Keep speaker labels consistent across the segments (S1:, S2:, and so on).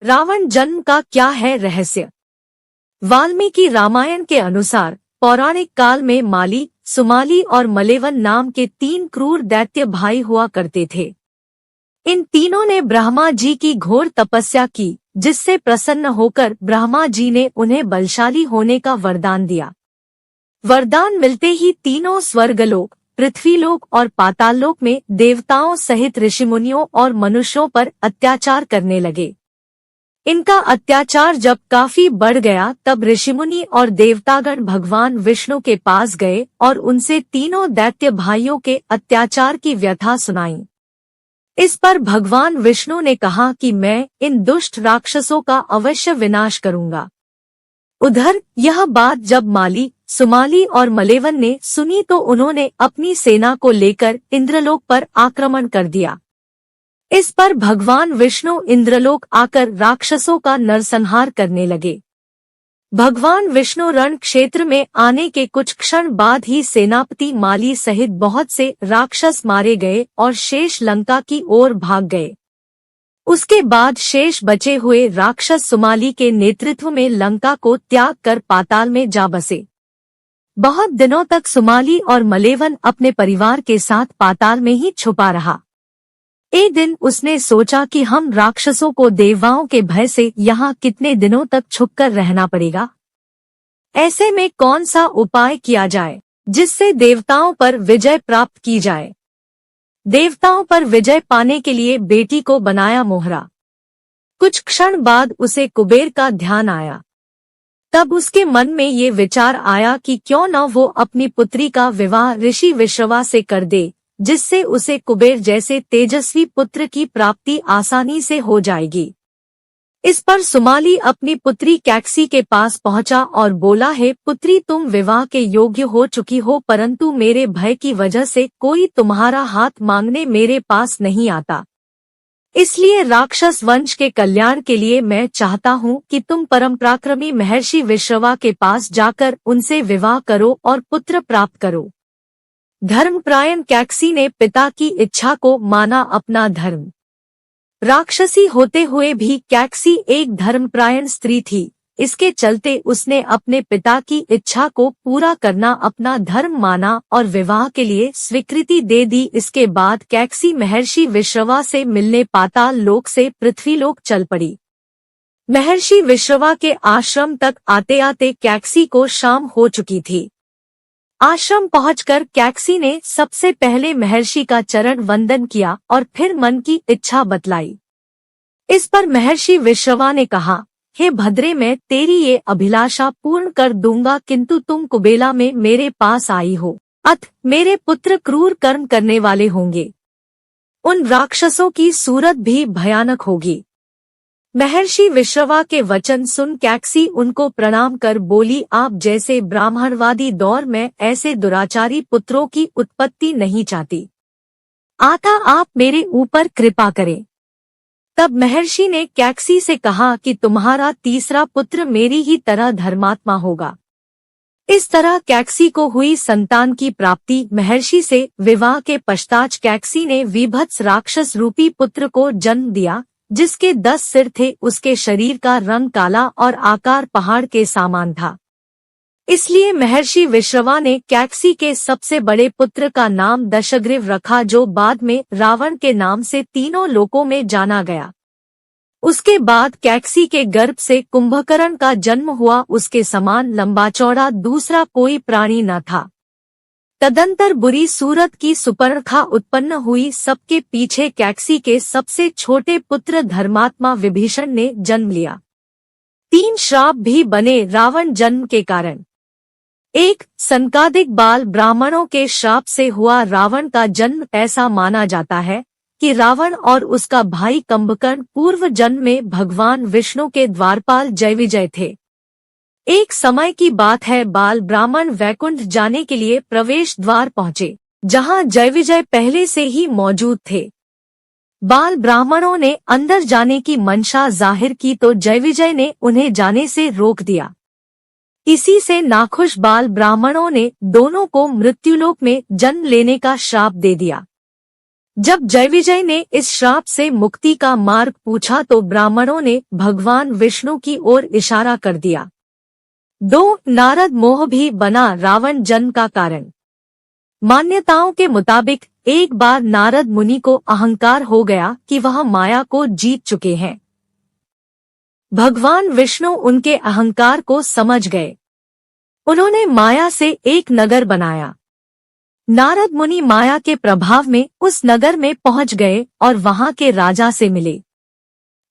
S1: रावण जन्म का क्या है रहस्य? वाल्मीकि रामायण के अनुसार पौराणिक काल में माली, सुमाली और मलेवन नाम के 3 क्रूर दैत्य भाई हुआ करते थे। इन तीनों ने ब्रह्मा जी की घोर तपस्या की, जिससे प्रसन्न होकर ब्रह्मा जी ने उन्हें बलशाली होने का वरदान दिया। वरदान मिलते ही तीनों स्वर्गलोक, पृथ्वीलोक और पाताललोक में देवताओं सहित ऋषिमुनियों और मनुष्यों पर अत्याचार करने लगे। इनका अत्याचार जब काफी बढ़ गया तब ऋषिमुनि और देवतागण भगवान विष्णु के पास गए और उनसे तीनों दैत्य भाइयों के अत्याचार की व्यथा सुनाई। इस पर भगवान विष्णु ने कहा कि मैं इन दुष्ट राक्षसों का अवश्य विनाश करूंगा। उधर यह बात जब माली, सुमाली और मलेवन ने सुनी तो उन्होंने अपनी सेना को लेकर इंद्रलोक पर आक्रमण कर दिया। इस पर भगवान विष्णु इंद्रलोक आकर राक्षसों का नरसंहार करने लगे। भगवान विष्णु रण क्षेत्र में आने के कुछ क्षण बाद ही सेनापति माली सहित बहुत से राक्षस मारे गए और शेष लंका की ओर भाग गए। उसके बाद शेष बचे हुए राक्षस सुमाली के नेतृत्व में लंका को त्याग कर पाताल में जा बसे। बहुत दिनों तक सुमाली और मलेवन अपने परिवार के साथ पाताल में ही छुपा रहा। एक दिन उसने सोचा कि हम राक्षसों को देवताओं के भय से यहाँ कितने दिनों तक छुपकर रहना पड़ेगा। ऐसे में कौन सा उपाय किया जाए जिससे देवताओं पर विजय प्राप्त की जाए। देवताओं पर विजय पाने के लिए बेटी को बनाया मोहरा। कुछ क्षण बाद उसे कुबेर का ध्यान आया। तब उसके मन में ये विचार आया कि क्यों न वो अपनी पुत्री का विवाह ऋषि विश्रवा से कर दे, जिससे उसे कुबेर जैसे तेजस्वी पुत्र की प्राप्ति आसानी से हो जाएगी। इस पर सुमाली अपनी पुत्री कैकसी के पास पहुंचा और बोला, हे पुत्री, तुम विवाह के योग्य हो चुकी हो, परंतु मेरे भय की वजह से कोई तुम्हारा हाथ मांगने मेरे पास नहीं आता। इसलिए राक्षस वंश के कल्याण के लिए मैं चाहता हूँ कि तुम परम पराक्रमी महर्षि विश्रवा के पास जाकर उनसे विवाह करो और पुत्र प्राप्त करो। धर्मपरायण कैकसी ने पिता की इच्छा को माना अपना धर्म। राक्षसी होते हुए भी कैकसी एक धर्मपरायण स्त्री थी। इसके चलते उसने अपने पिता की इच्छा को पूरा करना अपना धर्म माना और विवाह के लिए स्वीकृति दे दी। इसके बाद कैकसी महर्षि विश्रवा से मिलने पाताल लोक से पृथ्वीलोक चल पड़ी। महर्षि विश्रवा के आश्रम तक आते आते कैकसी को शाम हो चुकी थी। आश्रम पहुंचकर कैकसी ने सबसे पहले महर्षि का चरण वंदन किया और फिर मन की इच्छा बतलाई। इस पर महर्षि विश्रवा ने कहा, हे भद्रे, मैं तेरी ये अभिलाषा पूर्ण कर दूंगा, किंतु तुम कुबेला में मेरे पास आई हो, अतः मेरे पुत्र क्रूर कर्म करने वाले होंगे। उन राक्षसों की सूरत भी भयानक होगी। महर्षि विश्रवा के वचन सुन कैकसी उनको प्रणाम कर बोली, आप जैसे ब्राह्मणवादी दौर में ऐसे दुराचारी पुत्रों की उत्पत्ति नहीं चाहती, अतः आप मेरे ऊपर कृपा करें। तब महर्षि ने कैकसी से कहा कि तुम्हारा तीसरा पुत्र मेरी ही तरह धर्मात्मा होगा। इस तरह कैकसी को हुई संतान की प्राप्ति। महर्षि से विवाह के पश्चात कैकसी ने विभत्स राक्षस रूपी पुत्र को जन्म दिया, जिसके 10 सिर थे। उसके शरीर का रंग काला और आकार पहाड़ के समान था। इसलिए महर्षि विश्रवा ने कैकसी के सबसे बड़े पुत्र का नाम दशग्रीव रखा, जो बाद में रावण के नाम से तीनों लोकों में जाना गया। उसके बाद कैकसी के गर्भ से कुंभकर्ण का जन्म हुआ। उसके समान लंबा चौड़ा दूसरा कोई प्राणी न था। तदंतर बुरी सूरत की सुपर्णखा उत्पन्न हुई। सबके पीछे कैकसी के सबसे छोटे पुत्र धर्मात्मा विभीषण ने जन्म लिया। 3 श्राप भी बने रावण जन्म के कारण। एक, संकादिक बाल ब्राह्मणों के श्राप से हुआ रावण का जन्म। ऐसा माना जाता है कि रावण और उसका भाई कुंभकर्ण पूर्व जन्म में भगवान विष्णु के द्वारपाल जयविजय थे। एक समय की बात है, बाल ब्राह्मण वैकुंठ जाने के लिए प्रवेश द्वार पहुँचे, जहाँ जयविजय पहले से ही मौजूद थे। बाल ब्राह्मणों ने अंदर जाने की मंशा जाहिर की तो जयविजय ने उन्हें जाने से रोक दिया। इसी से नाखुश बाल ब्राह्मणों ने दोनों को मृत्युलोक में जन्म लेने का श्राप दे दिया। जब जयविजय ने इस श्राप से मुक्ति का मार्ग पूछा तो ब्राह्मणों ने भगवान विष्णु की ओर इशारा कर दिया। 2 नारद मोह भी बना रावण जन्म का कारण। मान्यताओं के मुताबिक एक बार नारद मुनि को अहंकार हो गया कि वह माया को जीत चुके हैं। भगवान विष्णु उनके अहंकार को समझ गए। उन्होंने माया से एक नगर बनाया। नारद मुनि माया के प्रभाव में उस नगर में पहुंच गए और वहां के राजा से मिले।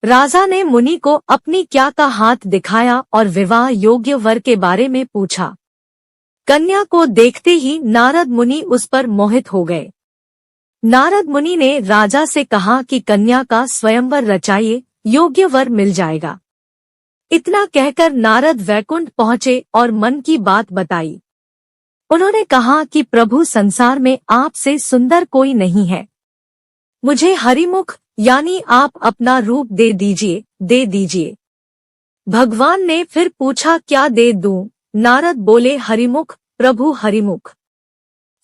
S1: राजा ने मुनि को अपनी क्या का हाथ दिखाया और विवाह योग्य वर के बारे में पूछा। कन्या को देखते ही नारद मुनि उस पर मोहित हो गए। नारद मुनि ने राजा से कहा कि कन्या का स्वयंवर रचाइए, योग्य वर मिल जाएगा। इतना कहकर नारद वैकुंठ पहुंचे और मन की बात बताई। उन्होंने कहा कि प्रभु, संसार में आपसे सुंदर कोई नहीं है। मुझे हरिमुख यानी आप अपना रूप दे दीजिए। भगवान ने फिर पूछा, क्या दे दूं? नारद बोले, हरिमुख प्रभु, हरिमुख।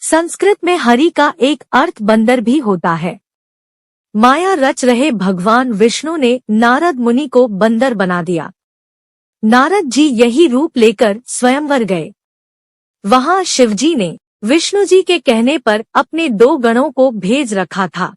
S1: संस्कृत में हरि का एक अर्थ बंदर भी होता है। माया रच रहे भगवान विष्णु ने नारद मुनि को बंदर बना दिया। नारद जी यही रूप लेकर स्वयंवर गए। वहां शिवजी ने विष्णु जी के कहने पर अपने 2 गणों को भेज रखा था।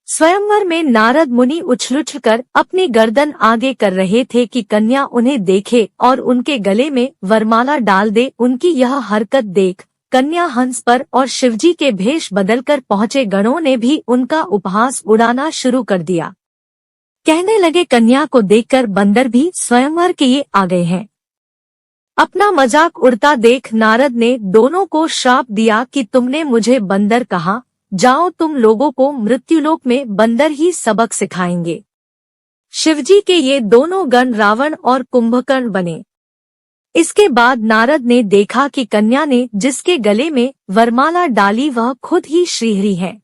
S1: स्वयंवर में नारद मुनि उछल-उछलकर अपनी गर्दन आगे कर रहे थे कि कन्या उन्हें देखे और उनके गले में वरमाला डाल दे। उनकी यह हरकत देख कन्या हंस पर और शिवजी के भेष बदलकर पहुंचे गणों ने भी उनका उपहास उड़ाना शुरू कर दिया। कहने लगे, कन्या को देखकर बंदर भी स्वयंवर के ये आ गए हैं। अपना मजाक उड़ता देख नारद ने दोनों को श्राप दिया कि तुमने मुझे बंदर कहा, जाओ, तुम लोगों को मृत्युलोक में बंदर ही सबक सिखाएंगे। शिवजी के ये दोनों गण रावण और कुंभकर्ण बने। इसके बाद नारद ने देखा कि कन्या ने जिसके गले में वरमाला डाली वह खुद ही श्रीहरि है।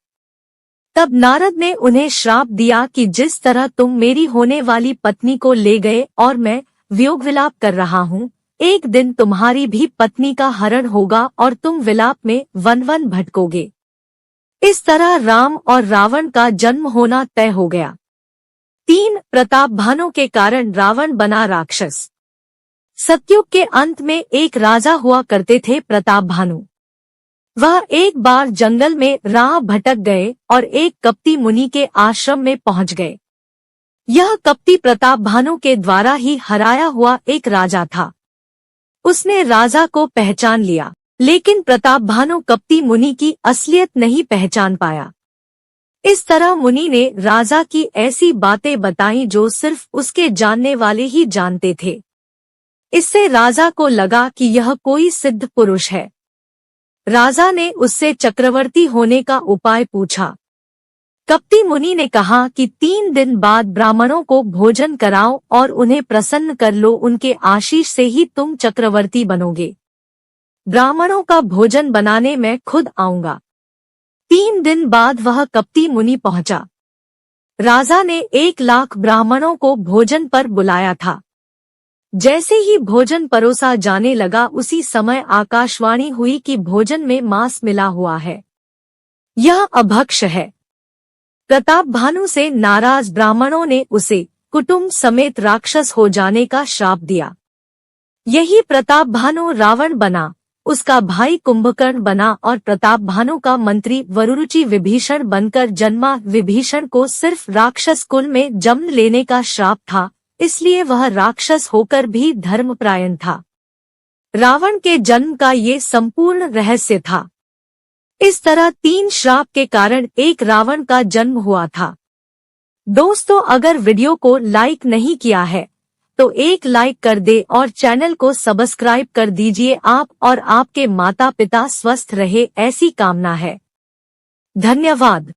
S1: तब नारद ने उन्हें श्राप दिया कि जिस तरह तुम मेरी होने वाली पत्नी को ले गए और मैं वियोग विलाप कर रहा हूँ, एक दिन तुम्हारी भी पत्नी का हरण होगा और तुम विलाप में वन-वन भटकोगे। इस तरह राम और रावण का जन्म होना तय हो गया। 3 प्रताप भानों के कारण रावण बना राक्षस। सतयुग के अंत में एक राजा हुआ करते थे प्रताप भानु। वह एक बार जंगल में राह भटक गए और एक कपटी मुनि के आश्रम में पहुंच गए। यह कपटी प्रताप भानु के द्वारा ही हराया हुआ एक राजा था। उसने राजा को पहचान लिया, लेकिन प्रताप भानु कपटी मुनि की असलियत नहीं पहचान पाया। इस तरह मुनि ने राजा की ऐसी बातें बताईं जो सिर्फ उसके जानने वाले ही जानते थे। इससे राजा को लगा कि यह कोई सिद्ध पुरुष है। राजा ने उससे चक्रवर्ती होने का उपाय पूछा। कपटी मुनि ने कहा कि 3 दिन बाद ब्राह्मणों को भोजन कराओ और उन्हें प्रसन्न कर लो, उनके आशीष से ही तुम चक्रवर्ती बनोगे। ब्राह्मणों का भोजन बनाने मैं खुद आऊंगा। 3 दिन बाद वह कपटी मुनि पहुंचा। राजा ने 1 लाख ब्राह्मणों को भोजन पर बुलाया था। जैसे ही भोजन परोसा जाने लगा, उसी समय आकाशवाणी हुई कि भोजन में मांस मिला हुआ है, यह अभक्ष है। प्रताप भानु से नाराज ब्राह्मणों ने उसे कुटुंब समेत राक्षस हो जाने का श्राप दिया। यही प्रताप भानु रावण बना, उसका भाई कुंभकर्ण बना और प्रताप भानु का मंत्री वरुरुचि विभीषण बनकर जन्मा। विभीषण को सिर्फ राक्षस कुल में जन्म लेने का श्राप था, इसलिए वह राक्षस होकर भी धर्मपरायण था। रावण के जन्म का ये संपूर्ण रहस्य था। इस तरह 3 श्राप के कारण एक रावण का जन्म हुआ था। दोस्तों, अगर वीडियो को लाइक नहीं किया है तो एक लाइक कर दे और चैनल को सब्सक्राइब कर दीजिए। आप और आपके माता पिता स्वस्थ रहे, ऐसी कामना है। धन्यवाद।